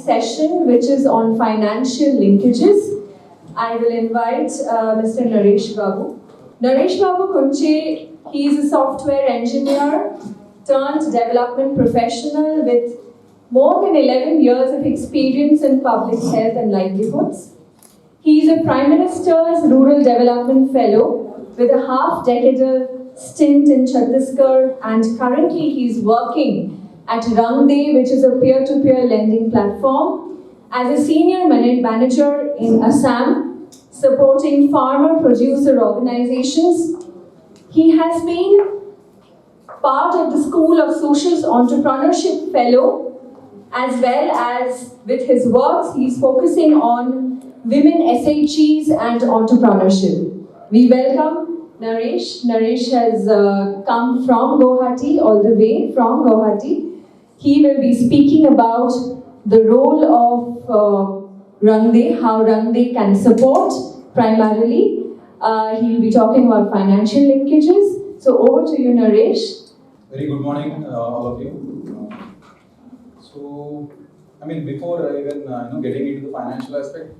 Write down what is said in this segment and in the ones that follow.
session, which is on financial linkages. I will invite Mr. Naresh Babu. Naresh Babu Kunche, he is a software engineer turned development professional with more than 11 years of experience in public health and livelihoods. He is a Prime Minister's Rural Development Fellow with a half-decadal stint in Chhattisgarh, and currently he is working at Rangde, which is a peer-to-peer lending platform, as a senior manager in Assam, supporting farmer-producer organizations. He has been part of the School of Social Entrepreneurship Fellow, as well as with his works, he's focusing on women SHGs and entrepreneurship. We welcome Naresh. Naresh has come from Guwahati, all the way from Guwahati. He will be speaking about the role of Rangde, how Rangde can support primarily. He will be talking about financial linkages. So over to you, Naresh. Very good morning, all of you. Before even getting into the financial aspect,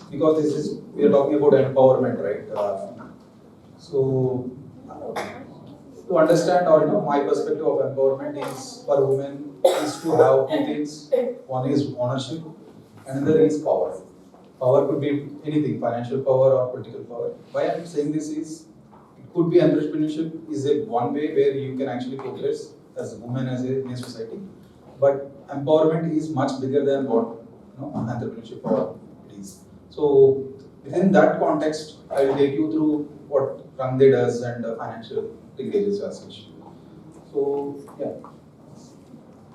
because we are talking about empowerment, right? To understand, or my perspective of empowerment is for women is to have two things. One is ownership, and another is power. Power could be anything, financial power or political power. Why I'm saying this is, it could be entrepreneurship is a one way where you can actually progress as a woman in a society. But empowerment is much bigger than what entrepreneurship power is. So within that context, I will take you through what Rangde does and financial linkages as such. So yeah.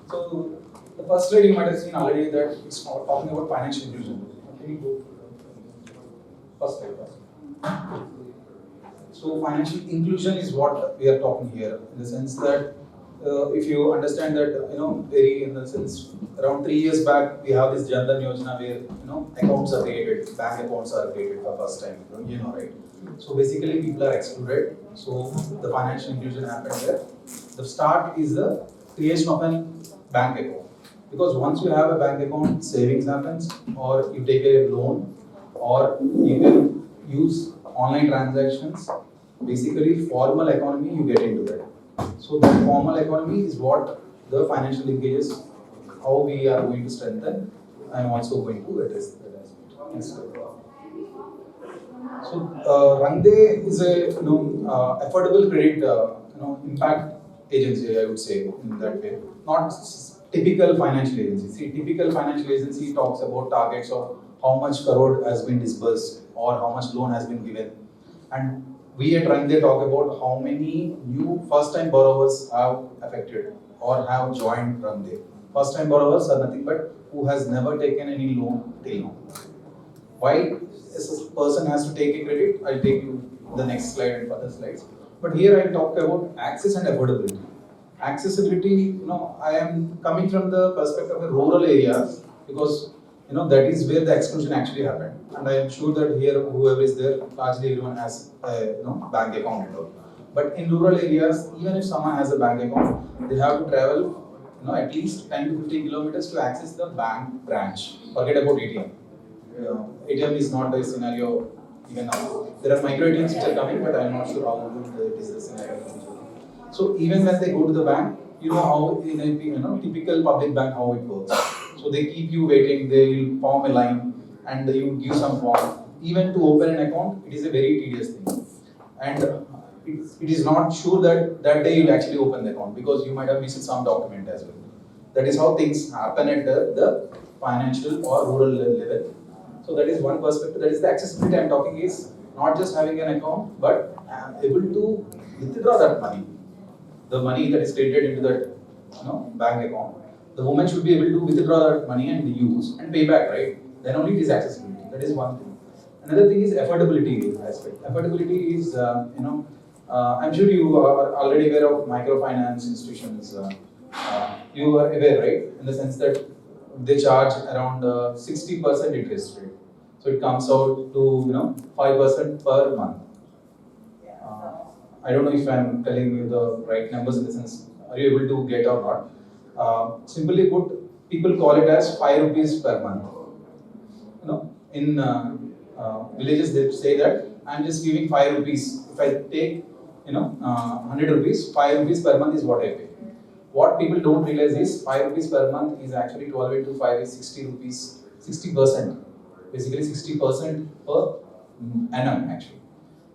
So the first slide you might have seen already that it's talking about financial inclusion. Can you go first slide first? So financial inclusion is what we are talking here, in the sense that if you understand that, very in the sense, around 3 years back, we have this Jan Dhan Yojana where, accounts are created, bank accounts are created for first time, right? So basically people are excluded. So the financial inclusion happened there. The start is the creation of a bank account. Because once you have a bank account, savings happens, or you take a loan, or you can use online transactions. Basically, formal economy, you get into that. So the formal economy is what the financial linkages, how we are going to strengthen. I am also going to address that aspect. Next slide. So Rangde is a affordable credit impact agency, I would say, in that way. Not typical financial agency. See, typical financial agency talks about targets of how much crore has been disbursed or how much loan has been given, and we at Rangde talk about how many new first-time borrowers have affected or have joined Rangde. First-time borrowers are nothing but who has never taken any loan till now. Why this person has to take a credit? I'll take you the next slide and further slides. But here I'll talk about access and affordability. Accessibility, I am coming from the perspective of rural areas, because that is where the exclusion actually happened, and I am sure that here whoever is there, largely everyone has a bank account and all. But in rural areas, even if someone has a bank account, they have to travel at least 10 to 15 kilometers to access the bank branch. Forget about ATM. ATM is not a scenario even now. There are micro ATMs which are coming, but I am not sure how good it is the scenario. So even when they go to the bank, how in a typical public bank how it works. So they keep you waiting, they will form a line and you give some form. Even to open an account, it is a very tedious thing. And it is not sure that that day you'll actually open the account, because you might have missed some document as well. That is how things happen at the financial or rural level. So that is one perspective. That is the accessibility I'm talking is not just having an account, but able to withdraw that money. The money that is created into that bank account. The woman should be able to withdraw that money and use and pay back, right? Then only it is accessibility. That is one thing. Another thing is affordability aspect. Affordability is, I'm sure you are already aware of microfinance institutions. You are aware, right? In the sense that they charge around 60% interest rate. So it comes out to 5% per month. I don't know if I'm telling you the right numbers in the sense, are you able to get or not? Simply put, people call it as 5 rupees per month. In villages they say that I'm just giving 5 rupees. If I take 100 rupees, 5 rupees per month is what I pay. What people don't realize is 5 rupees per month is actually 12 into 5 is 60 rupees, 60%. Basically 60% per annum actually.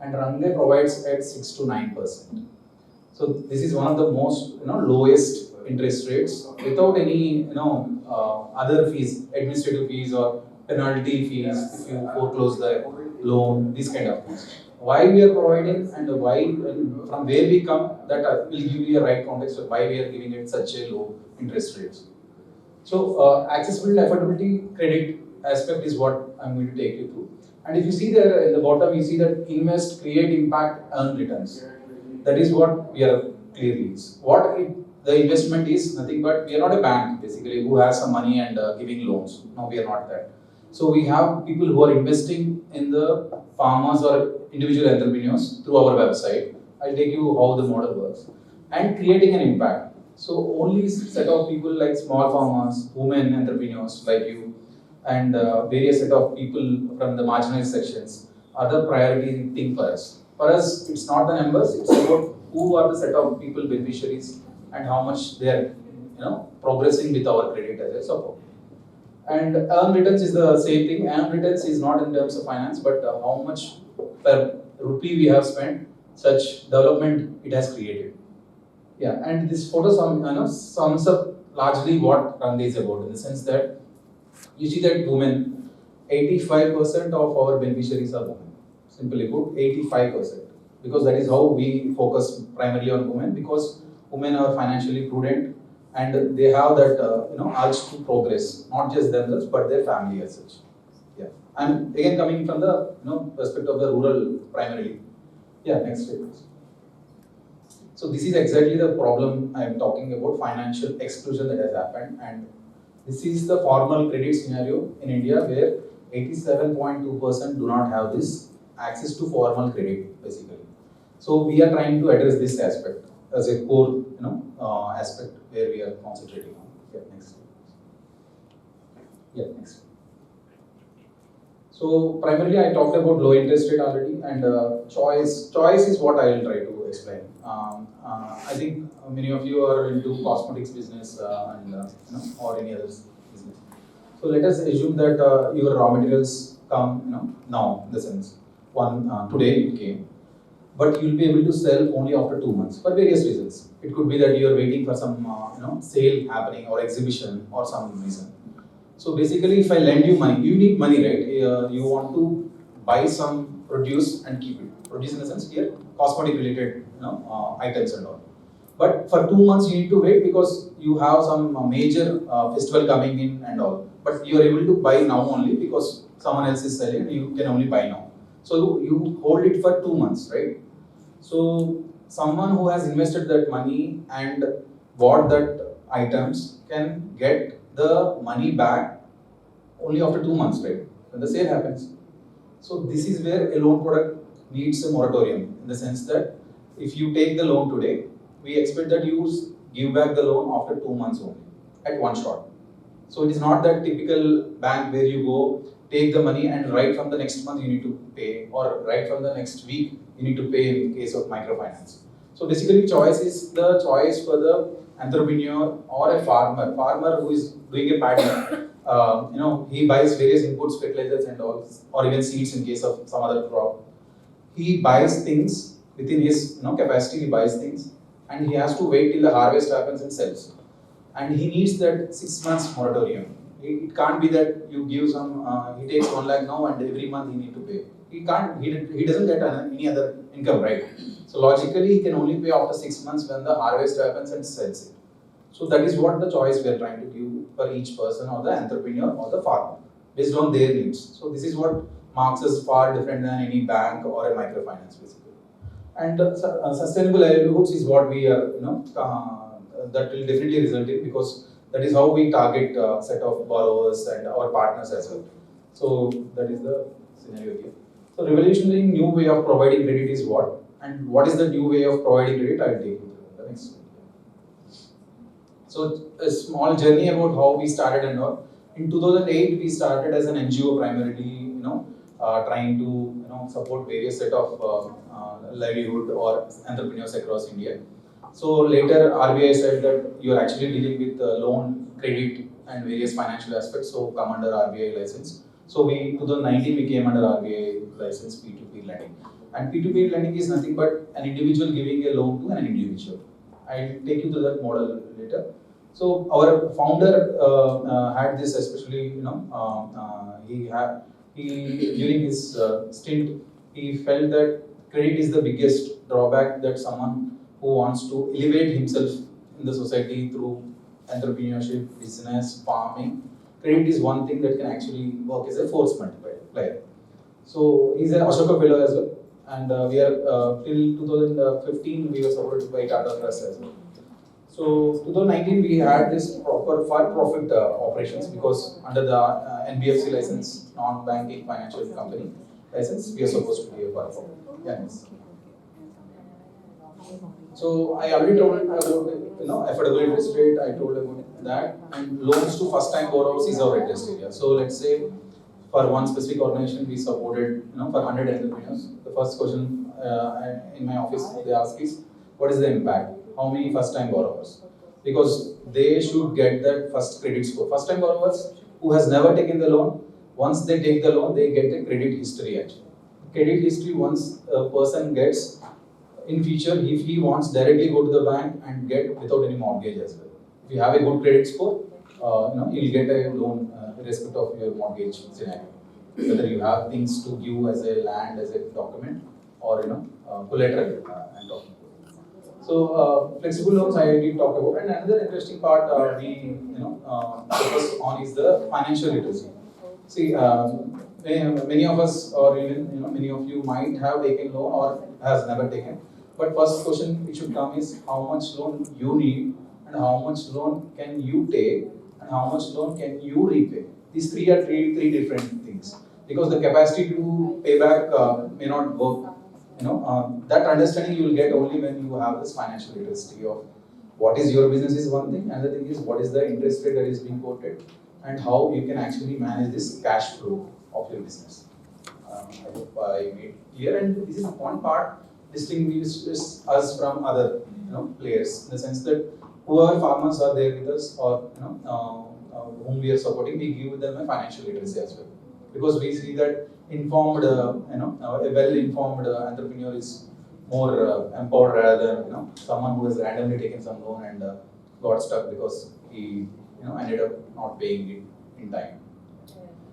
And Range provides at 6 to 9%. So this is one of the most lowest interest rates without any other fees, administrative fees or penalty fees if you foreclose the loan, these kind of things. Why we are providing and why and from where we come, that will give you a right context of why we are giving it such a low interest rates. So accessibility, affordability, credit aspect is what I'm going to take you through. And if you see there in the bottom, you see that invest, create impact, earn returns. That is what we are clearly is. The investment is nothing but we are not a bank basically who has some money and giving loans. No, we are not that. So we have people who are investing in the farmers or individual entrepreneurs through our website. I'll take you how the model works and creating an impact. So only set of people like small farmers, women entrepreneurs like you, and various set of people from the marginalized sections are the priority thing for us. For us, it's not the numbers; it's about who are the set of people beneficiaries and how much they are, progressing with our credit as a support. And earn returns is the same thing. Earn returns is not in terms of finance, but how much per rupee we have spent, such development it has created. Yeah, and this photo sums up largely what Ranga is about in the sense that you see that women, 85% of our beneficiaries are women. Simply put, 85%. Because that is how we focus primarily on women because women are financially prudent and they have that urge to progress, not just themselves but their family as such. Yeah, and again coming from the perspective of the rural primarily. Yeah, next slide please. So this is exactly the problem I am talking about, financial exclusion that has happened, and this is the formal credit scenario in India where 87.2% do not have this access to formal credit basically. So we are trying to address this aspect as a core aspect where we are concentrating on. Yeah, next. Yeah, next. So primarily I talked about low interest rate already, and choice is what I will try to explain. I think many of you are into cosmetics business or any other business. So let us assume that your raw materials come now in the sense today it came, but you'll be able to sell only after 2 months for various reasons. It could be that you are waiting for some sale happening or exhibition or some reason. So basically, if I lend you money, you need money, right? You want to buy some produce and keep it. Produce in the sense here, cosmetic related items and all. But for 2 months you need to wait because you have some major festival coming in and all. But you are able to buy now only because someone else is selling and you can only buy now. So you hold it for 2 months, right? So someone who has invested that money and bought that items can get the money back only after 2 months, right? When the sale happens. So this is where a loan product needs a moratorium in the sense that if you take the loan today, we expect that you give back the loan after 2 months only at one shot. So it is not that typical bank where you go, take the money and right from the next month you need to pay, or right from the next week you need to pay in case of microfinance. So basically choice is the choice for the entrepreneur or a farmer who is doing a paddy. He buys various inputs, fertilizers and all, or even seeds in case of some other crop. He buys things within his capacity, he buys things and he has to wait till the harvest happens and sells. And he needs that 6 months moratorium. It can't be that you give some, he takes 1 lakh now and every month he need to pay. He can't, he doesn't get any other income, right? So logically he can only pay after 6 months when the harvest happens and sells it. So that is what the choice we are trying to give for each person or the entrepreneur or the farmer based on their needs. So this is what marks us far different than any bank or a microfinance basically. And sustainable livelihoods is what we are, that will definitely result in because that is how we target set of borrowers and our partners as well. So that is the scenario here. So revolutionary new way of providing credit is what? And what is the new way of providing credit? I will take you through the next one. So a small journey about how we started and all. In 2008, we started as an NGO primarily, trying to support various set of livelihood or entrepreneurs across India. So later RBI said that you are actually dealing with loan, credit, and various financial aspects. So come under RBI license. So we 2019 we came under RBI license P2P lending. And P2P lending is nothing but an individual giving a loan to an individual. I'll take you to that model later. So our founder had this, especially he during his stint he felt that credit is the biggest drawback that someone who wants to elevate himself in the society through entrepreneurship, business, farming. Credit is one thing that can actually work as a force multiplier. So he's an Ashoka fellow as well, and we are till 2015 we were supported by Tata Trust as well. So 2019 we had this proper for-profit operations because under the NBFC license, non-banking financial company license, we are supposed to be a for-profit. Yes. So I already told about affordable interest rate. I told about that, and loans to first-time borrowers is our interest area. So let's say for one specific organization we supported for 100 entrepreneurs. The first question in my office they ask is, what is the impact? How many first-time borrowers? Because they should get that first credit score. First-time borrowers who has never taken the loan, once they take the loan, they get a credit history actually. Credit history, once a person gets, in future, if he wants directly go to the bank and get without any mortgage as well. If you have a good credit score, you'll get a loan irrespective of your mortgage scenario. Whether you have things to give as a land, as a document, or collateral and document. So flexible loans I already talked about, and another interesting part we focus on is the financial literacy. See, many of us, or even many of you might have taken loan or has never taken. But first question which should come is how much loan you need, and how much loan can you take, and how much loan can you repay. These three are three different things, because the capacity to pay back may not work. That understanding you will get only when you have this financial literacy of what is your business is one thing, another thing is what is the interest rate that is being quoted, and how you can actually manage this cash flow of your business. I hope I made clear, and this is one part distinguishes us from other players in the sense that whoever farmers are there with us, or whom we are supporting, we give them a financial literacy as well, because we see that informed, a well-informed entrepreneur is more empowered rather than someone who has randomly taken some loan and got stuck because he ended up not paying it in time.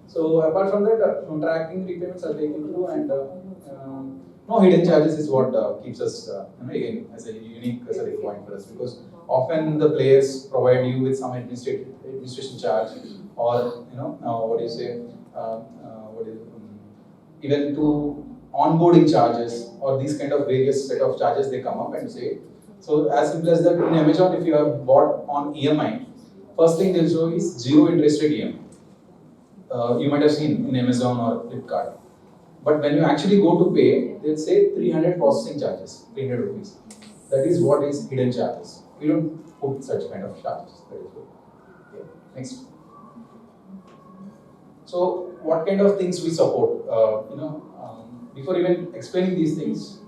So apart from that, tracking repayments are taken through, and no hidden charges is what keeps us again as a unique selling point for us, because often the players provide you with some administration charge, or even to onboarding charges, or these kind of various set of charges they come up and say. So as simple as that, in Amazon, if you have bought on EMI, first thing they'll show is zero interest rate EMI. You might have seen in Amazon or Flipkart. But when you actually go to pay, they'll say 300 processing charges, 300 rupees. That is what is hidden charges. We don't put such kind of charges. That is good. Okay. Next. So what kind of things we support? Before even explaining these things,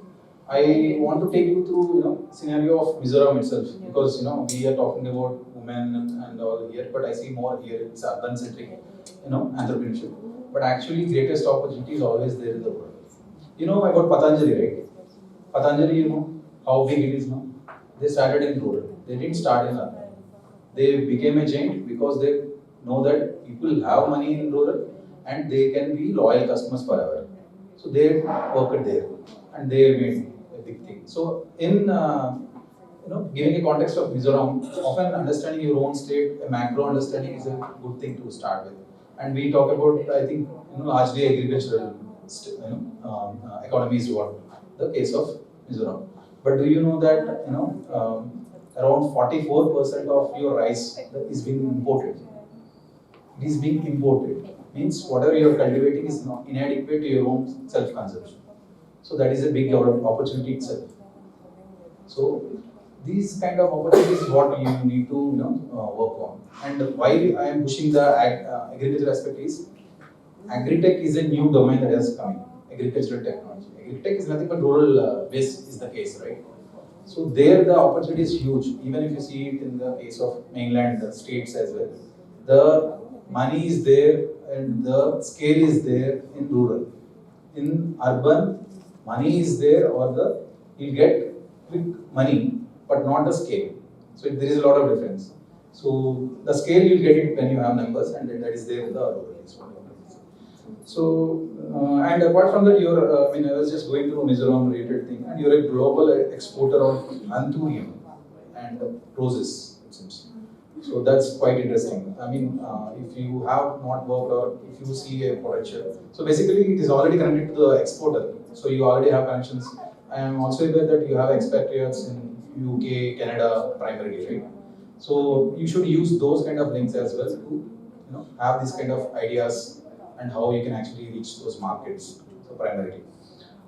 I want to take you through scenario of Mizoram itself, because we are talking about women and all here, but I see more here it's urban centric entrepreneurship. But actually, greatest opportunity is always there in the world. You know about Patanjali, right? Patanjali, how big it is now. They started in rural. They didn't start in urban. They became a giant because they know that people have money in rural and they can be loyal customers forever. So they worked there and they made a big thing. So in giving a context of Mizoram, often understanding your own state, a macro understanding is a good thing to start with. And we talk about, I think, largely agricultural economy is what the case of Mizoram. But do you know that around 44% of your rice is being imported? It is being imported. Means whatever you are cultivating is not inadequate to your own self-consumption. So that is a big opportunity itself. So These kind of opportunities is what you need to work on. And why I am pushing the agriculture aspect is agri-tech is a new domain that is coming. Agricultural technology. Agri-tech is nothing but rural based is the case, right? So there the opportunity is huge. Even if you see it in the case of mainland states as well, the money is there and the scale is there in rural. In urban, money is there or you get quick money, but not the scale. So there is a lot of difference. So the scale you get it when you have numbers, and then that is there in the rural. So, and apart from that, I mean, I was just going through Mizoram related thing, and you're a global exporter of anthurium and roses, it seems. So that's quite interesting. I mean, if you have not worked or if you see a potential, so basically it is already connected to the exporter. So you already have connections. I am also aware that you have expatriates in UK, Canada primarily, right? So you should use those kind of links as well to have this kind of ideas and how you can actually reach those markets. So primarily.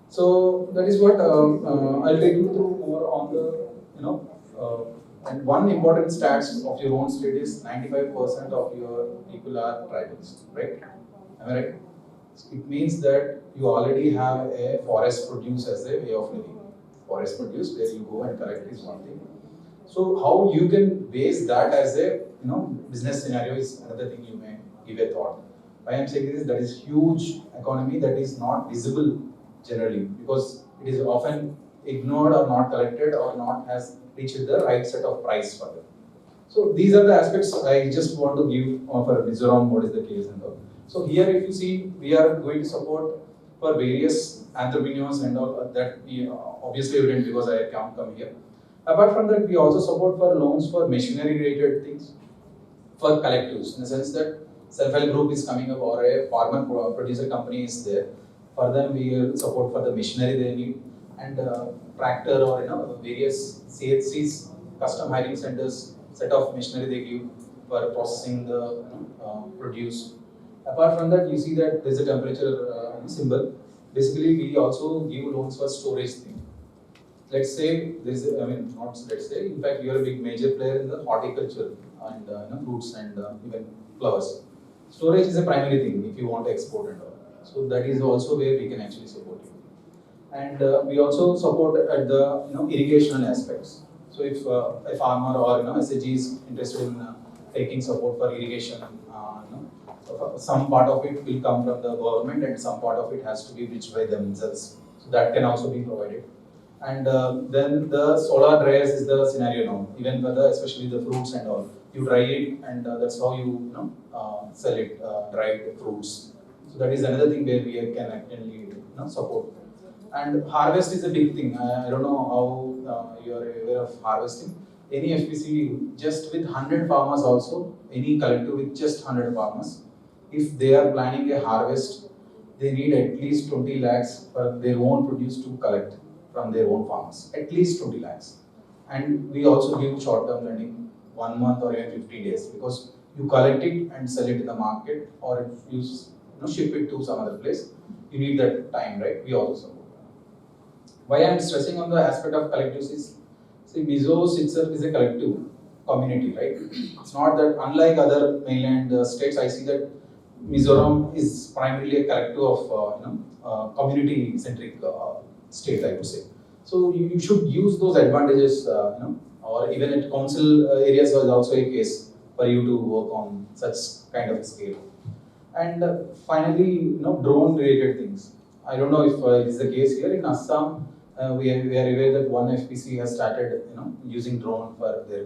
So that is what I'll take you through more on the and one important stats of your own state is 95% of your people are tribals, right? Am I right? It means that you already have a forest produce as a way of living. Forest produce where you go and collect is one thing. So how you can base that as a business scenario is another thing you may give a thought. Why I'm saying this, that is huge economy that is not visible generally because it is often ignored or not collected or not has reached the right set of price for them. So these are the aspects I just want to give for Mizoram what is the case and all. So here if you see we are going to support for various entrepreneurs and all that we obviously evident because I can't come here. Apart from that we also support for loans for machinery related things for collectives in the sense that self-help group is coming up or a farmer producer company is there. For them we will support for the machinery they need and tractor or various CHCs, custom hiring centers, set of machinery they give for processing the produce. Apart from that, you see that there is a temperature symbol. Basically, we also give loans for storage thing. Let's say there is, not let's say. In fact, we are a big major player in the horticulture and fruits and even flowers. Storage is a primary thing if you want to export and all. So that is also where we can actually support you. And we also support at the irrigational aspects. So if a farmer or SAG is interested in taking support for irrigation, some part of it will come from the government and some part of it has to be bridged by themselves. So that can also be provided. And then the solar dryers is the scenario now. Even for especially the fruits and all, you dry it and that's how you sell it, dried fruits. So that is another thing where we can actually support. And harvest is a big thing. I don't know how you are aware of harvesting. Any FPC just with 100 farmers also, any collective with just 100 farmers, if they are planning a harvest, they need at least 20 lakhs for their own produce to collect from their own farmers. At least 20 lakhs. And we also give short-term lending 1 month or even 50 days because you collect it and sell it in the market or if you ship it to some other place, you need that time, right? We also support. Why I am stressing on the aspect of collectives is, see, Mizos itself is a collective community, right? It's not that, unlike other mainland states, I see that Mizoram is primarily a collective of community-centric state, I would say. So you should use those advantages, or even at council areas is also a case for you to work on such kind of scale. And finally, drone-related things. I don't know if it is the case here in Assam. We are aware that one FPC has started, using drone for their,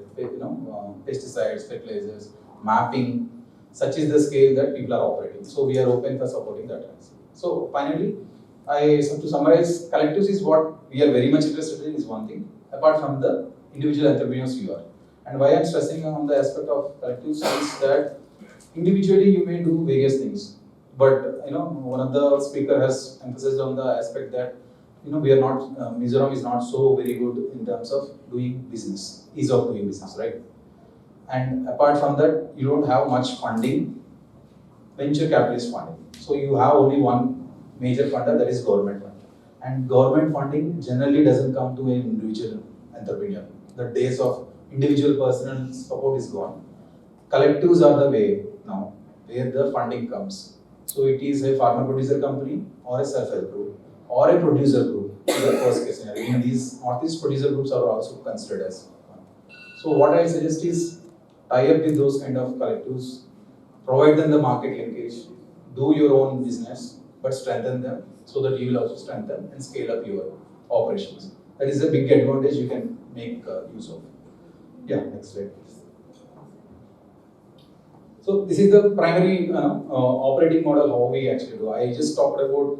pesticides, fertilizers, mapping. Such is the scale that people are operating. So we are open for supporting that. So finally, to summarize, collectives is what we are very much interested in is one thing. Apart from the individual entrepreneurs you are, and why I am stressing on the aspect of collectives is that individually you may do various things, but one of the speaker has emphasized on the aspect that we are not, Mizoram is not so very good in terms of doing business, ease of doing business, right? And apart from that, you don't have much funding, venture capitalist funding. So you have only one major funder, that is government funding. And government funding generally doesn't come to an individual entrepreneur. The days of individual personal support is gone. Collectives are the way now where the funding comes. So it is a farmer producer company or a self-help group or a producer group in the first case scenario. In these Northeast producer groups are also considered as one. So what I suggest is tie up with those kind of collectives, provide them the market linkage, do your own business, but strengthen them so that you will also strengthen and scale up your operations. That is a big advantage you can make use of. Yeah, next slide please. So this is the primary operating model how we actually do. I just talked about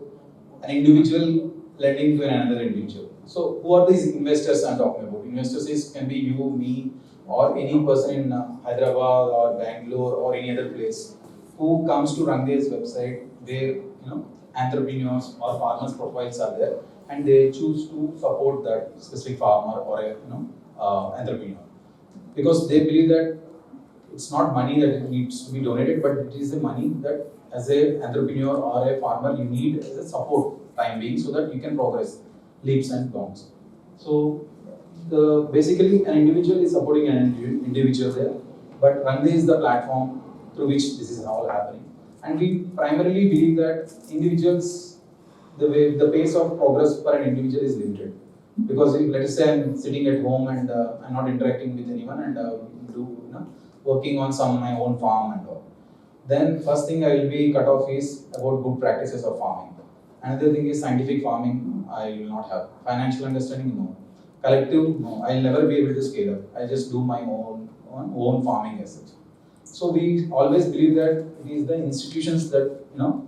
an individual lending to another individual. So who are these investors I'm talking about? Investors can be you, me, or any person in Hyderabad or Bangalore or any other place who comes to Rangde's website where entrepreneurs or farmers profiles are there and they choose to support that specific farmer or a entrepreneur because they believe that it's not money that it needs to be donated, but it is the money that as a entrepreneur or a farmer you need as a support time being so that you can progress leaps and bounds. So basically an individual is supporting an individual there, but Rangde is the platform through which this is all happening. And we primarily believe that individuals, the pace of progress for an individual is limited. Because if, let us say I'm sitting at home and I'm not interacting with anyone and working on my own farm and all. Then first thing I will be cut off is about good practices of farming. Another thing is scientific farming, I will not have. Financial understanding, no. Collective, no. I will never be able to scale up. I just do my own farming as such. So we always believe that it is the institutions that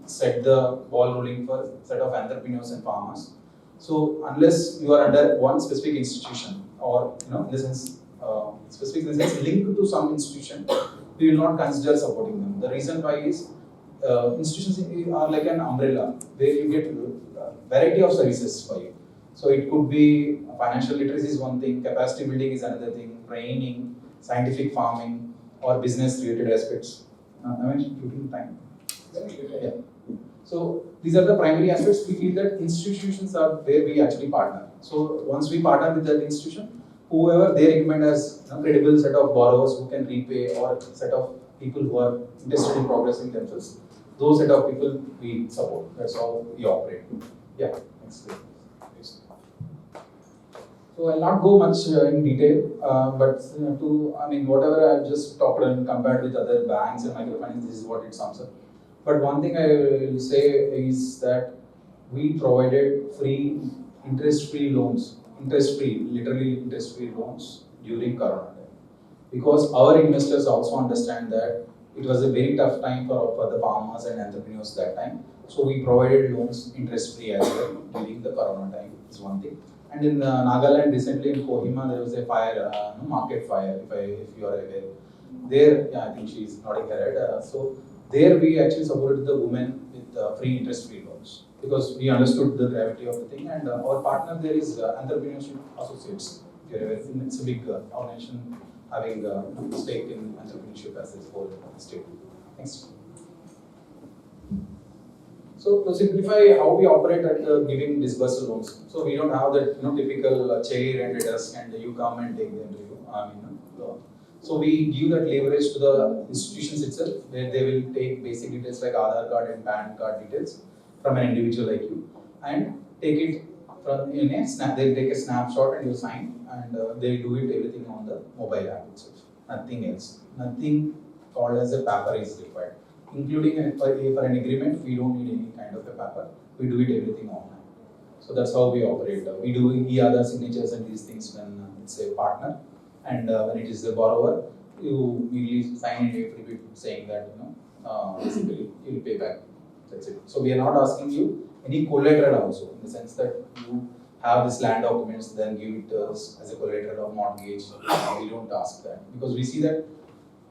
set the ball rolling for a set of entrepreneurs and farmers. So unless you are under one specific institution or in the sense specific in the sense linked to some institution, we will not consider supporting them. The reason why is institutions are like an umbrella where you get a variety of services for you. So it could be financial literacy is one thing, capacity building is another thing, training, scientific farming, or business related aspects. Am I keeping time? Yeah. So these are the primary aspects. We feel that institutions are where we actually partner. So once we partner with that institution, whoever they recommend as credible set of borrowers who can repay or set of people who are interested in progressing themselves, those set of people we support. That's how we operate. Yeah, next slide. So I'll not go much in detail, but whatever I've just talked and compared with other banks and microfinance, this is what it sums up. But one thing I will say is that we provided free, interest-free loans, literally interest-free loans during Corona time. Because our investors also understand that it was a very tough time for the farmers and entrepreneurs that time. So we provided loans interest-free as well during the Corona time, is one thing. And in Nagaland recently in Kohima, there was a fire, market fire, if you are aware. There, I think she is nodding her head. So there we actually supported the women with free interest-free loans because we understood the gravity of the thing. And our partner there is Entrepreneurship Associates. If you're aware, it's a big organization having a stake in entrepreneurship as a whole state. Next. So to simplify how we operate at giving disbursal loans, so we don't have that typical chair and a desk and you come and take the interview. So we give that leverage to the institutions itself, where they will take basic details like Aadhaar card and PAN card details from an individual like you, and take it from in a snap. They'll take a snapshot and you sign, and they do it everything on the mobile app itself. Nothing else. Nothing called as a paper is required. Including for an agreement, we don't need any kind of a paper. We do it everything online. So that's how we operate. We do e-Aadhaar signatures and these things when it's a partner, and when it is the borrower, you immediately sign a affidavit saying that basically you will pay back. That's it. So we are not asking you any collateral also, in the sense that you have this land documents, then give it to us as a collateral of mortgage. We don't ask that because we see that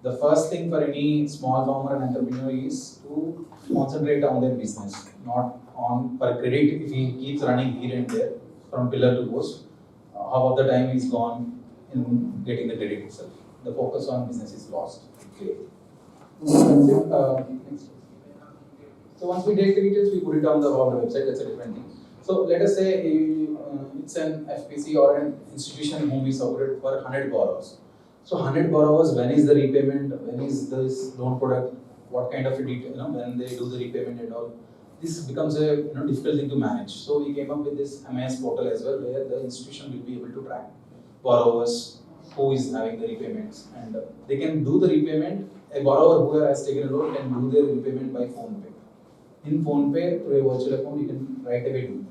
the first thing for any small farmer and entrepreneur is to concentrate on their business, not on per credit. If he keeps running here and there from pillar to post, half of the time is gone in getting the credit itself. The focus on business is lost. Okay. Next. So once we take the details, we put it on the website. That's a different thing. So let us say it's an FPC or an institution whom we supported for 100 borrowers. So 100 borrowers, when is the repayment, when is this loan product, what kind of a detail, when they do the repayment and all. This becomes a difficult thing to manage. So we came up with this MIS portal as well, where the institution will be able to track borrowers who is having the repayments, and they can do the repayment. A borrower who has taken a loan can do their repayment by phone pay. In phone pay through a virtual account, you can right away do.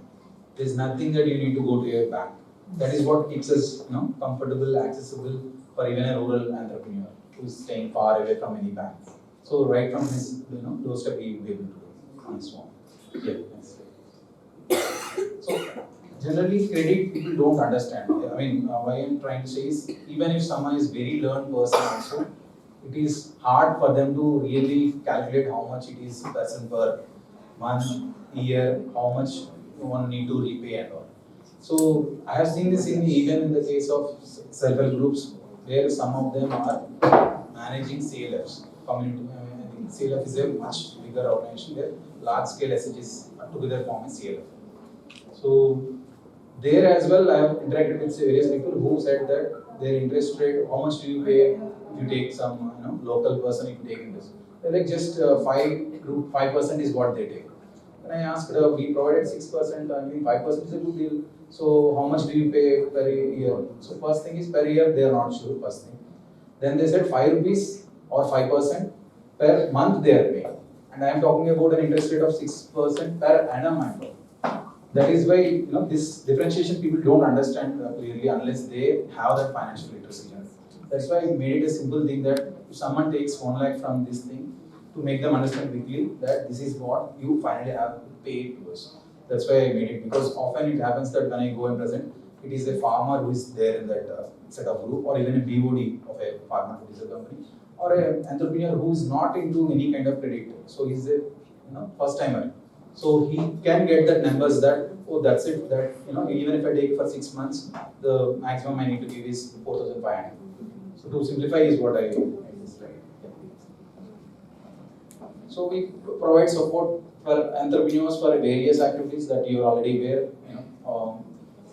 There's nothing that you need to go to your bank. That is what keeps us, comfortable, accessible for even a rural entrepreneur who is staying far away from any bank. So right from his, doorstep, he will be able to do on his phone. Yeah. So generally, credit people don't understand. I mean, why I'm trying to say is, even if someone is very learned person also, it is hard for them to really calculate how much it is person per month, year, how much one need to repay and all. So I have seen this even in the case of self-help groups, where some of them are managing CLFs. Community, I think CLF is a much bigger organization where large scale SHGs are together form a CLF. So there as well, I have interacted with various people who said that their interest rate, how much do you pay if you take some local person, if you take interest? They're like just 5% is what they take. And I asked, we provided 6%, I mean 5% is a good deal. So how much do you pay per year? So first thing is per year, they are not sure, first thing. Then they said 5 rupees or 5% per month they are paying. And I am talking about an interest rate of 6% per annum I'm talking. That is why this differentiation people don't understand clearly unless they have that financial literacy. That's why I made it a simple thing that if someone takes 1 lakh from this thing, to make them understand quickly that this is what you finally have to pay to us. That's why I made it, because often it happens that when I go and present, it is a farmer who is there in that set of group, or even a BOD of a farmer who is a company, or an entrepreneur who is not into any kind of credit. So he's a first timer. So he can get that numbers that, oh, that's it, that even if I take for 6 months, the maximum I need to give is 4,500. So to simplify is what I described. So we provide support for entrepreneurs for various activities that you are already aware.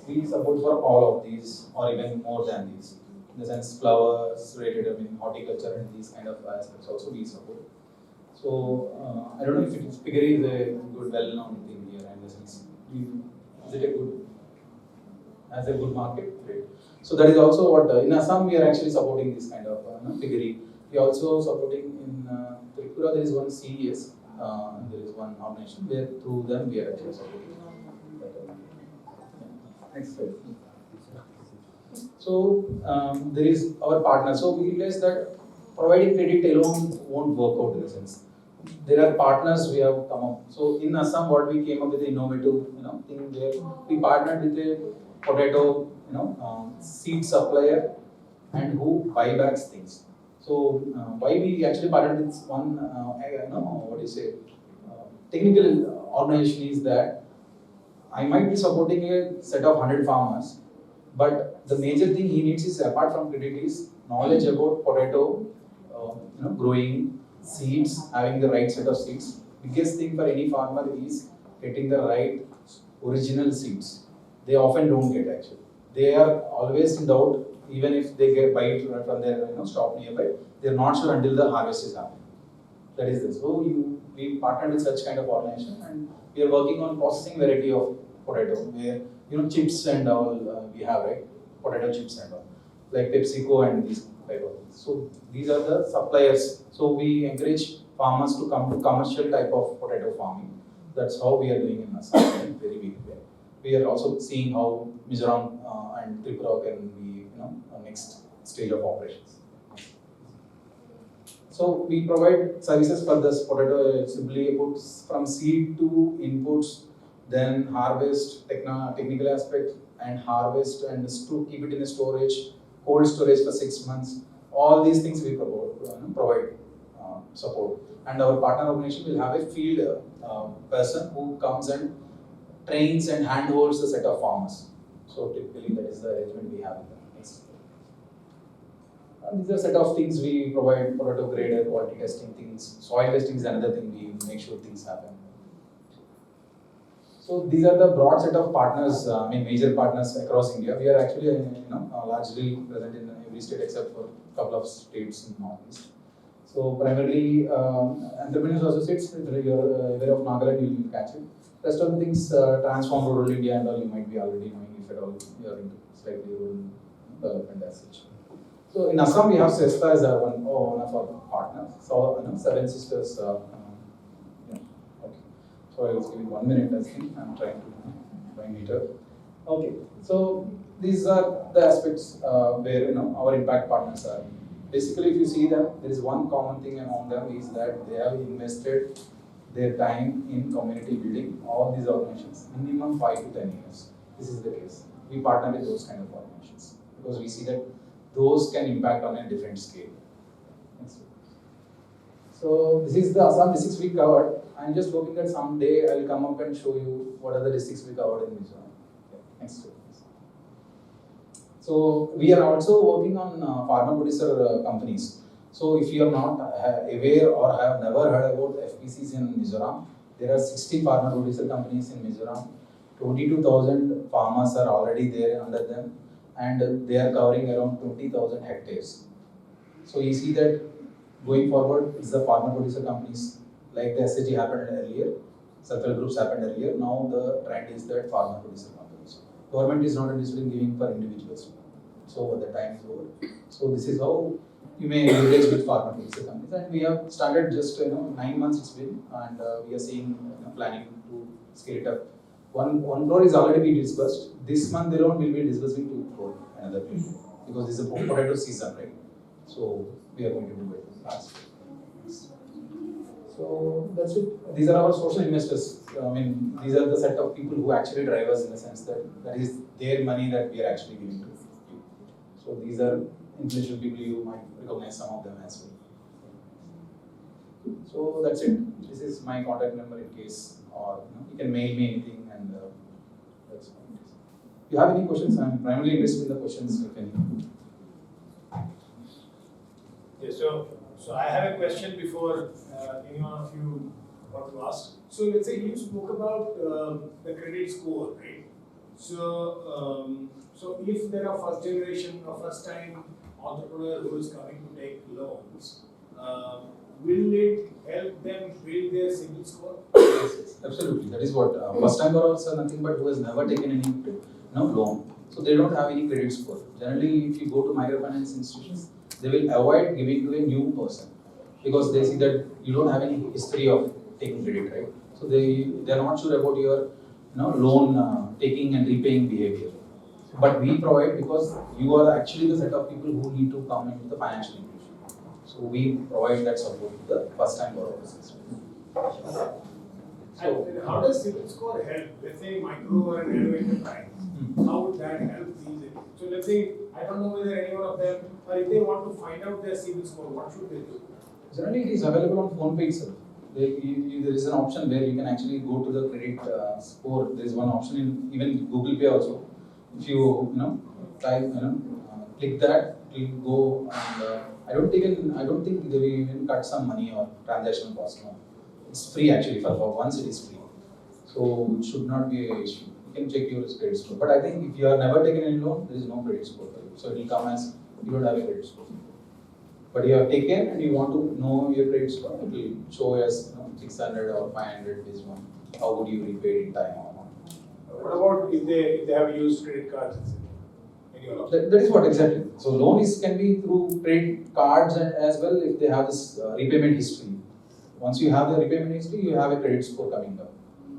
We support for all of these, or even more than these. In the sense, flowers related, horticulture and these kind of aspects also we support. So I don't know if Piggery is a good, well-known thing here, in the sense, is it a good, has a good market? Great. So that is also what in Assam we are actually supporting this kind of Piggery. We are also supporting in Tripura. There is one CES. There is one organization where through them we are actually supporting. Next slide. So there is our partner. So we realize that providing credit alone won't work out in the sense. There are partners we have come up. So in Assam, what we came up with the innovative thing where we partnered with a potato seed supplier and who buybacks things. So why we actually partnered with one technical organization is that I might be supporting a set of 100 farmers, but the major thing he needs is, apart from credit, is knowledge about potato, growing seeds, having the right set of seeds. Biggest thing for any farmer is getting the right original seeds. They often don't get actually. They are always in doubt, even if they buy it from their shop nearby. They are not sure until the harvest is happening. That is this. So we partnered with such kind of organization, and we are working on processing variety of potato, where chips and all we have, right? Potato chips and all, like PepsiCo and these type of things. So these are the suppliers. So we encourage farmers to come to commercial type of potato farming. That's how we are doing in Assam in a very big way. We are also seeing how Mizoram and Tripura can be a next stage of operations. So we provide services for this potato, simply inputs from seed to inputs, then harvest, technical aspect, and harvest and to keep it in a storage, cold storage for 6 months. All these things we provide support. And our partner organization will have a field person who comes and trains and handholds the set of farmers. So typically that is the arrangement we have with them. These are a set of things we provide: potato grader, quality testing things, soil testing is another thing we make sure things happen. So these are the broad set of partners, major partners across India. We are actually, largely present in every state except for a couple of states in Northeast. So primarily, Entrepreneurs Associates, if you're aware of Nagaland, you will catch it. Rest of the things, Transform Rural India and all, you might be already knowing if at all you are into slightly rural development as such. So in Assam, we have SESTA as one of our partners. So, Seven Sisters. Okay. So I was giving 1 minute. I think I'm trying to find it up. Okay. So these are the aspects where our impact partners are. Basically, if you see them, there is one common thing among them is that they have invested their time in community building. All these organizations, minimum 5 to 10 years. This is the case. We partner with those kind of organizations because we see that those can impact on a different scale. Next. So this is the Assam districts we covered. I'm just hoping that someday I'll come up and show you what are the districts we covered in Mizoram. Okay. Next. So we are also working on farmer producer companies. So if you are not aware or have never heard about FPCs in Mizoram, there are 60 farmer producer companies in Mizoram. 22,000 farmers are already there under them, and they are covering around 20,000 hectares. So you see that going forward, it's the farmer producer companies like the SHG happened earlier, self-help groups happened earlier. Now the trend is that farmer producer companies. Government is not interested in giving for individuals. So the time is over. So this is how you may engage with farmer producer companies. And we have started just 9 months it's been, and we are seeing planning to scale it up. One crore is already been disbursed. This month alone we'll be disbursing 2 crore another period because this is a potato season, right? So we are going to do it last. So that's it. These are our social investors. These are the set of people who actually drive us in the sense that that is their money that we are actually giving to you. So these are influential people. You might recognize some of them as well. So that's it. This is my contact number in case, or you can mail me anything, and that's fine. If you have any questions, I'm primarily interested in the questions. If any. Yes, so I have a question before any one of you want to ask. So let's say you spoke about the credit score, right? So if there are first generation or first time entrepreneur who is coming to take loans, will it help them build their CIBIL score? Yes, absolutely. That is what first time borrowers are nothing but who has never taken any loan. So they don't have any credit score. Generally, if you go to microfinance institutions, they will avoid giving to a new person because they see that you don't have any history of taking credit, right? So they are not sure about your loan taking and repaying behavior. But we provide because you are actually the set of people who need to come into the financial inclusion. So we provide that support to the first time borrowers. So how does CIBIL score help? Let's say micro or an nano enterprise. How would that help these? So let's say I don't know whether any one of them, or if they want to find out their CIBIL score, what should they do? Generally, it is available on PhonePe itself. There is an option where you can actually go to the credit score. There is one option in even Google Pay also. If you type click that, it will go, and I don't think they will even cut some money or transactional cost. No, it's free actually for once it is free. So it should not be an issue. You can check your credit score. But I think if you have never taken any loan, there is no credit score for you. So it will come as you don't have a credit score. But you have taken and you want to know your credit score, it will show as 600 or 500 based on how would you repay it in time or not. What about if they have used credit cards? That is what exactly. So loan can be through credit cards as well if they have this repayment history. Once you have the repayment history, you have a credit score coming up.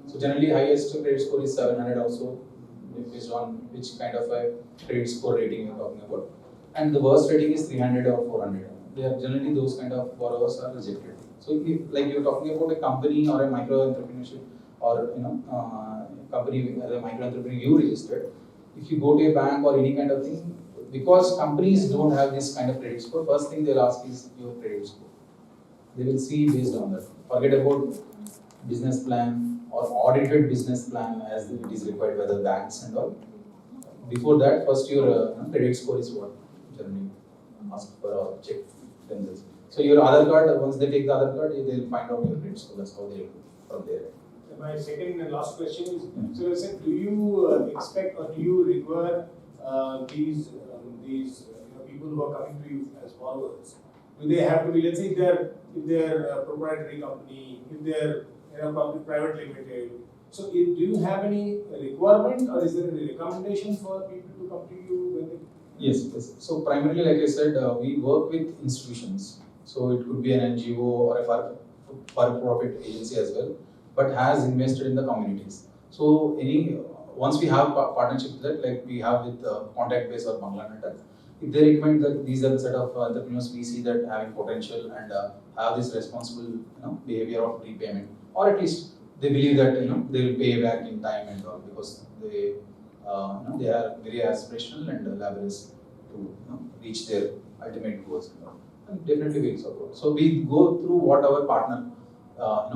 So generally highest credit score is 700 also, based on which kind of a credit score rating you are talking about. And the worst rating is 300 or 400. They are generally those kind of borrowers are rejected. So if like you're talking about a company or a micro entrepreneurship or company as a micro entrepreneur you registered, if you go to a bank or any kind of thing, because companies don't have this kind of credit score, first thing they'll ask is your credit score. They will see based on that. Forget about business plan or audited business plan as it is required by the banks and all. Before that, first your credit score is what generally ask for or check themselves. So your Aadhaar card, once they take the Aadhaar card, they'll find out your credit score. That's how they'll from there. my second and last question is, so listen, do you expect or do you require these people who are coming to you as borrowers? Do they have to be, let's say, if they're a proprietary company, if they're public private limited? So, do you have any requirement or is there any recommendation for people to come to you when they? Yes, yes. So primarily, like I said, we work with institutions. So it could be an NGO or a for-profit agency as well, but has invested in the communities. So once we have partnership with that, like we have with Contact Base or Bangladesh, if they recommend that these are the set of entrepreneurs we see that having potential and have this responsible behavior of repayment, or at least they believe that they will pay back in time and all, because they are very aspirational and laborious to reach their ultimate goals and all. And definitely we support. So we go through what our partner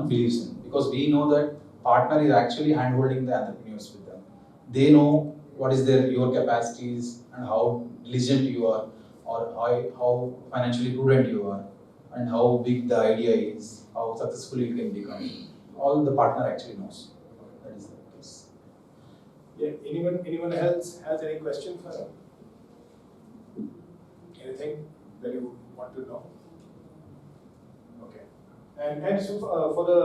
believes in, because we know that partner is actually handholding the entrepreneurs with them. They know what is your capacities and how diligent you are, or how financially prudent you are, and how big the idea is, how successful you can become. All the partner actually knows. That is the case. Yeah. Anyone else has any question for him? Anything that you want to know? Okay. And so for the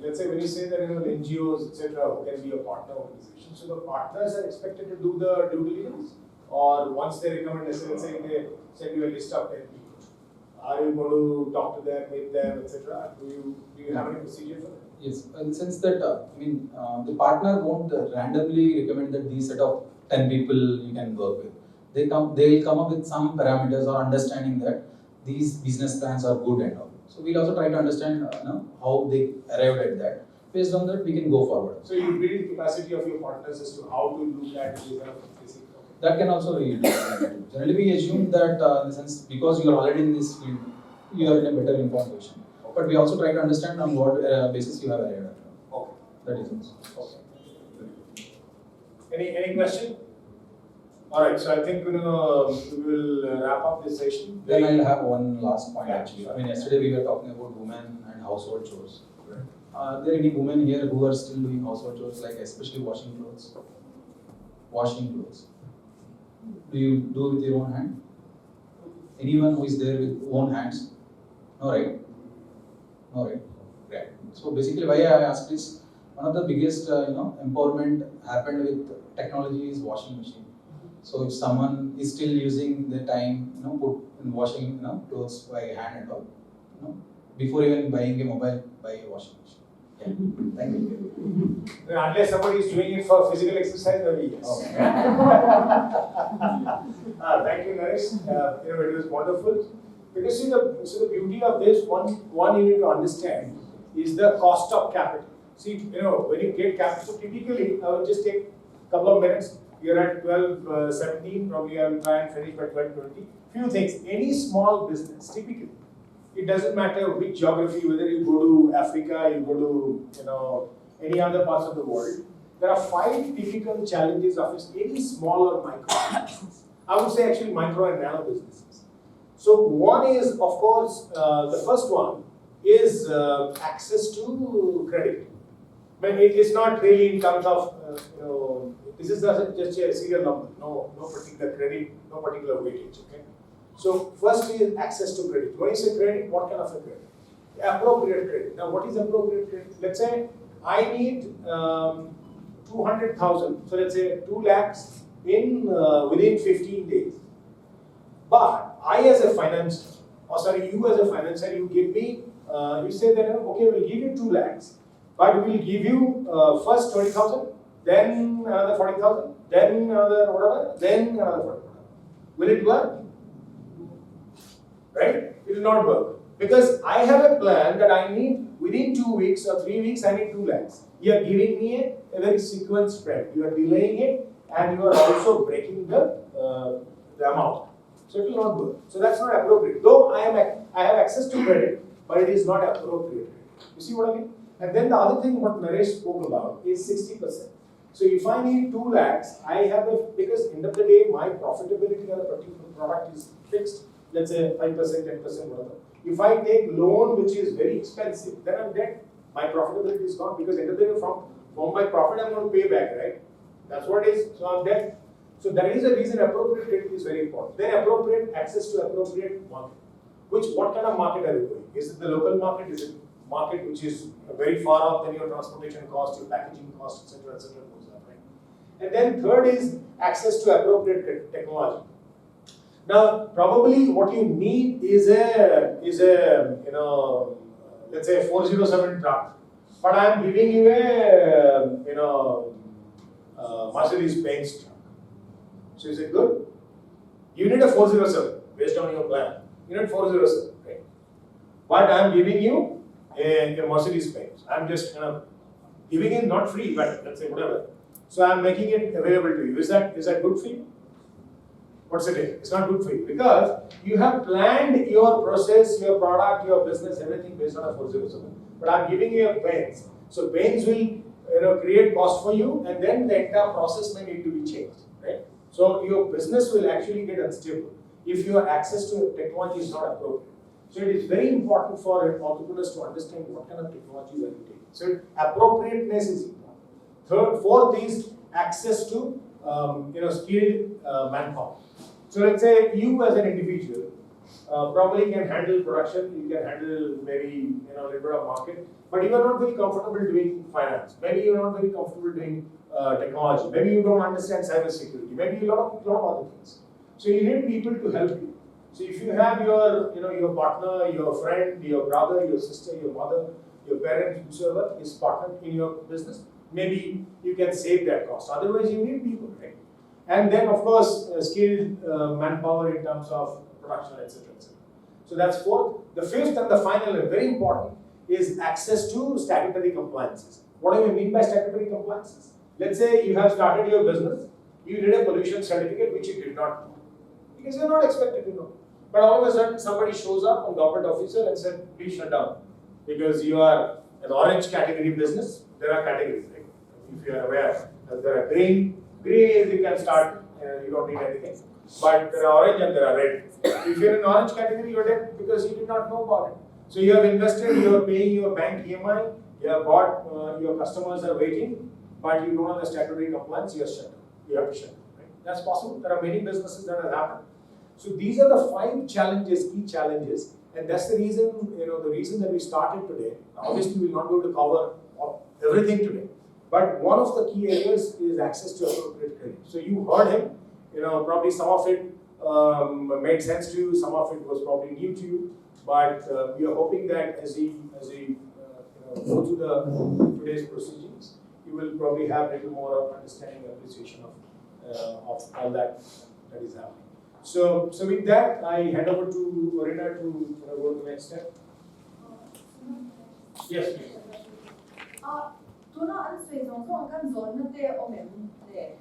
let's say when you say that NGOs etc. who can be a partner organization, so the partners are expected to do the due diligence, or once they recommend, let's say they send you a list of 10 people, are you going to talk to them, meet them, etc.? Do you have any procedure for that? Yes, in the sense that the partner won't randomly recommend that these set of 10 people you can work with. They will come up with some parameters or understanding that these business plans are good and all. So we'll also try to understand how they arrived at that. Based on that, we can go forward. So you build the capacity of your partners as to how to look at this kind of basic. That can also be done. Generally, we assume that in the sense, because you are already in this field, you are in a better informed position. But we also try to understand on what basis you have arrived at. Okay. That is also. Okay. Any question? Alright, so I think we will wrap up this session. Then I'll have one last point actually. I mean, yesterday we were talking about women and household chores. Right. Are there any women here who are still doing household chores, like especially washing clothes? Washing clothes. Do you do with your own hand? Anyone who is there with own hands? No, right? No, right? Right. So basically, why I asked is, one of the biggest empowerment happened with technology is washing machine. So if someone is still using the time, put in washing, clothes by hand and all, before even buying a mobile, buy a washing machine. Yeah. Thank you. Unless somebody is doing it for physical exercise, maybe yes. Okay. Thank you, Naresh. It was wonderful. Because the beauty of this one you need to understand is the cost of capital. See, when you get capital, typically I will just take a couple of minutes. You're at 12:17, probably I will try and finish by 12:20. Few things. Any small business, typically, it doesn't matter which geography, whether you go to Africa, you go to any other parts of the world. There are 5 typical challenges of any small or micro business. I would say actually micro and nano businesses. So one is, of course, the first one is access to credit. But it is not really in terms of this is just a serial number. No particular credit, no particular weightage. Okay. So first is access to credit. When you say credit, what kind of a credit? Appropriate credit. Now, what is appropriate credit? Let's say I need 200,000. So let's say 2 lakhs within 15 days. But I as a financer, you as a financer, you give me, you say that okay, we'll give you 2 lakhs, but we'll give you first 20,000, then another 40,000, then another whatever, then another 40,000. Will it work? Right? It will not work. Because I have a plan that I need within 2 weeks or 3 weeks, I need 2 lakhs. You are giving me a very sequence spread. You are delaying it and you are also breaking the amount. So it will not work. So that's not appropriate. Though I have access to credit, but it is not appropriate. You see what I mean? And then the other thing what Naresh spoke about is 60%. So if I need 2 lakhs, I have because end of the day, my profitability on a particular product is fixed, let's say 5%, 10%, whatever. If I take loan which is very expensive, then I'm dead. my profitability is gone because end of the day from my profit I'm going to pay back, right? That's what it is. So I'm there. So that is the reason appropriate credit is very important. Then appropriate access to appropriate market. What kind of market are you going? Is it the local market? Is it market which is very far off, then your transportation cost, your packaging cost, etc., goes up, right? And then third is access to appropriate technology. Now, probably what you need is a let's say a 407 truck, but I am giving you a Mercedes Benz truck. So is it good? You need a 407 based on your plan. You need 407, right? But I am giving you a Mercedes Benz. I am just giving it not free, but let's say whatever. So I am making it available to you. Is that good for you? What's it? It's not good for you because you have planned your process, your product, your business, everything based on a 407. But I'm giving you a Benz. So Benz will create cost for you, and then the entire process may need to be changed, right? So your business will actually get unstable if your access to technology is not appropriate. So it is very important for entrepreneurs to understand what kind of technology are you taking. So appropriateness is important. Fourth is access to skilled manpower. So let's say you as an individual probably can handle production, you can handle maybe a little bit of market, but you are not very comfortable doing finance. Maybe you are not very comfortable doing technology. Maybe you don't understand cyber security. Maybe a lot of other things. So you need people to help you. So if you have your partner, your friend, your brother, your sister, your mother, your parents, whoever is partner in your business, maybe you can save that cost. Otherwise, you need people, right? And then, of course, skilled manpower in terms of production, etc., etc. So that's fourth. The fifth and the final and very important is access to statutory compliances. What do you mean by statutory compliances? Let's say you have started your business, you did a pollution certificate which you did not know because you're not expected to know. But all of a sudden, somebody shows up, a government officer, and said, "Please shut down because you are an orange category business." There are categories, right? If you are aware, there are green is you can start, you don't need anything. But there are orange and there are red. If you're in orange category, you're dead because you did not know about it. So you have invested, you are paying your bank EMI, you have bought, your customers are waiting, but you don't have the statutory compliance, you are shut down. You have to shut down. Right? That's possible. There are many businesses that have happened. So these are the 5 challenges, key challenges, and that's the reason, the reason that we started today. Obviously, we will not be able to cover everything today. But one of the key areas is access to appropriate credit. So you heard him, probably some of it made sense to you, some of it was probably new to you. But we are hoping that as we go through today's proceedings, you will probably have a little more of understanding and appreciation of all that is happening. So with that, I hand over to Marina to go to the next step. Yes, please. Tuna Answeizong so ang kan zone te o mem te.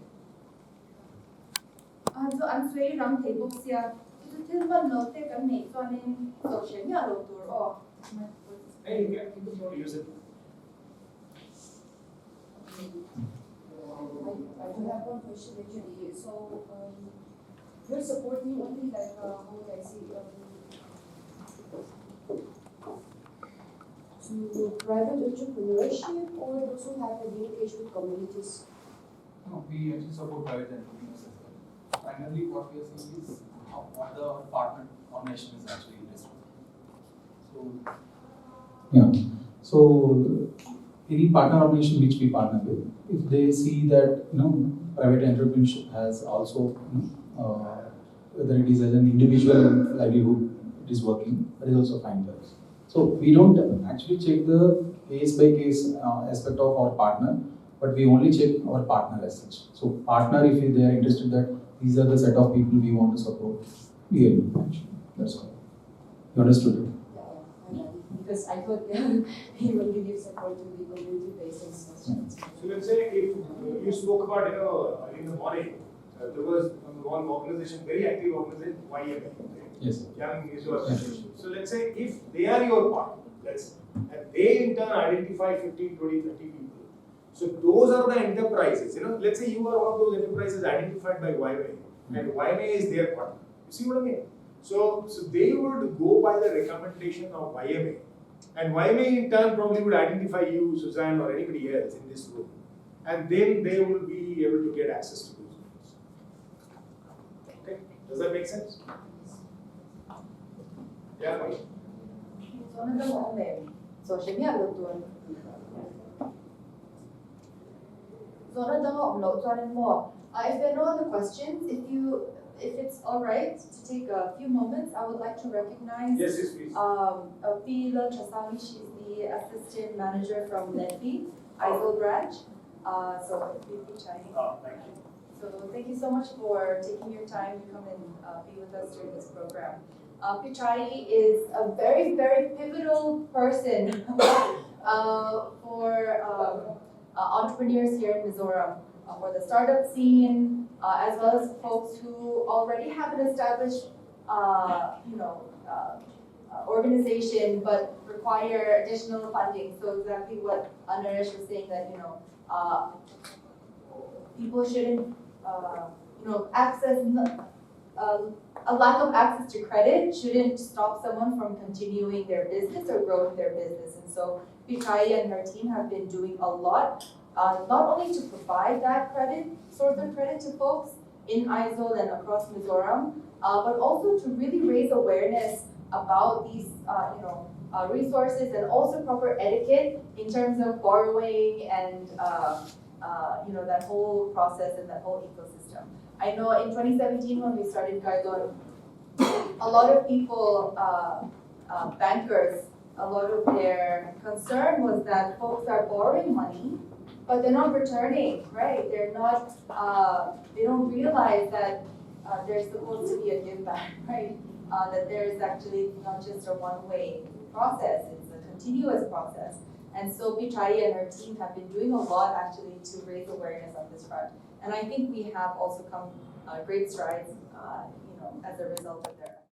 So Answei ram te boksia. So tilman no te kan nei so anin social ya lo tur o. Hey, you can use it. I do have one question actually. So you're supporting only like how would I say to private entrepreneurship or those who have a linkage with communities? No, we actually support private entrepreneurs as well. Primarily, what we are seeing is what the partner organization is actually interested in. So any partner organization which we partner with, if they see that private entrepreneurship has also whether it is as an individual livelihood it is working, that is also fine for us. So we don't actually check the case by case aspect of our partner, but we only check our partner as such. So partner, if they are interested that these are the set of people we want to support, we are actually. That's all. You understood it? Yeah, because I thought he will give support to the community-based and stuff. So let's say if you spoke about in the morning, there was one organization, very active organization, YMA. Yes. Young Mizoram Association. So let's say if they are your partner, and they in turn identify 15, 20, 30 people. So those are the enterprises. Let's say you are one of those enterprises identified by YMA, and YMA is their partner. You see what I mean? So they would go by the recommendation of YMA And YMA in turn probably would identify you, Suzanne, or anybody else in this room. And then they will be able to get access to those loans. Okay, does that make sense? Yeah, right. 저는 좀 없네. social media luôn. 저는 좀 없노. 저는 뭐. If there are no other questions, if it's all right to take a few moments, I would like to recognize Yes, yes, please. Pila Chasami. She's the assistant manager from Lenfi, Aizawl branch. So Pichai. Thank you. So thank you so much for taking your time to come and be with us during this program. Pichai is a very, very pivotal person for entrepreneurs here in Mizoram, for the startup scene, as well as folks who already have an established, organization but require additional funding. So exactly what Naresh was saying, that people shouldn't, access. A lack of access to credit shouldn't stop someone from continuing their business or growing their business. And so Pichai and her team have been doing a lot, not only to provide that source of credit to folks in Aizawl and across Mizoram, but also to really raise awareness about these resources and also proper etiquette in terms of borrowing and that whole process and that whole ecosystem. I know in 2017 when we started Guidelon, a lot of people, bankers, a lot of their concern was that folks are borrowing money, but they're not returning, right? They're not, they don't realize that there's supposed to be a give back, right? That there is actually not just a one-way process, it's a continuous process. And so Pichai and her team have been doing a lot actually to raise awareness on this front. And I think we have also come great strides, as a result of their